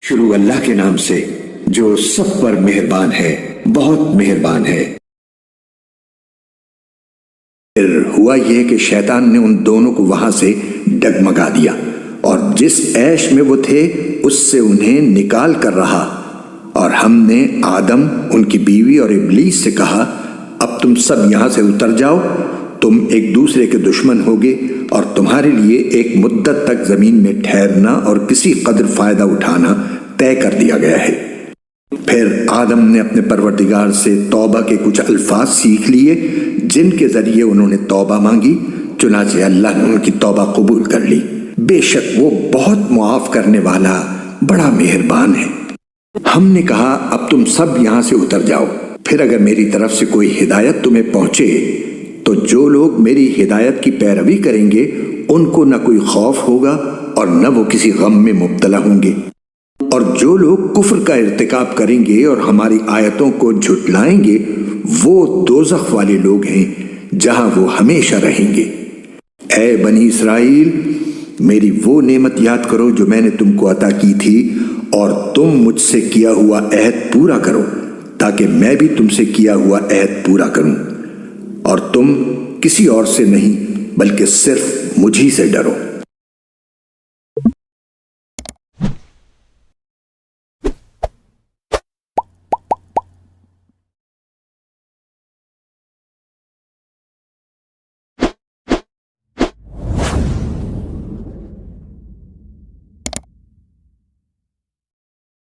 شروع اللہ کے نام سے جو سب پر مہربان ہے، بہت مہربان ہے۔ پھر ہوا یہ کہ شیطان نے ان دونوں کو وہاں سے ڈگمگا دیا اور جس عیش میں وہ تھے اس سے انہیں نکال کر رہا، اور ہم نے آدم، ان کی بیوی اور ابلیس سے کہا اب تم سب یہاں سے اتر جاؤ، تم ایک دوسرے کے دشمن ہوگے اور تمہارے لیے ایک مدت تک زمین میں ٹھہرنا اور کسی قدر فائدہ اٹھانا طے کر دیا گیا ہے۔ پھر آدم نے اپنے پروردگار سے توبہ کے کچھ الفاظ سیکھ لیے جن کے ذریعے انہوں نے توبہ مانگی، چنانچہ اللہ نے ان کی توبہ قبول کر لی۔ بے شک وہ بہت معاف کرنے والا، بڑا مہربان ہے۔ ہم نے کہا اب تم سب یہاں سے اتر جاؤ، پھر اگر میری طرف سے کوئی ہدایت تمہیں پہنچے تو جو لوگ میری ہدایت کی پیروی کریں گے ان کو نہ کوئی خوف ہوگا اور نہ وہ کسی غم میں مبتلا ہوں گے، اور جو لوگ کفر کا ارتکاب کریں گے اور ہماری آیتوں کو جھٹلائیں گے وہ دوزخ والے لوگ ہیں جہاں وہ ہمیشہ رہیں گے۔ اے بنی اسرائیل، میری وہ نعمت یاد کرو جو میں نے تم کو عطا کی تھی، اور تم مجھ سے کیا ہوا عہد پورا کرو تاکہ میں بھی تم سے کیا ہوا عہد پورا کروں، اور تم کسی اور سے نہیں بلکہ صرف مجھی سے ڈرو۔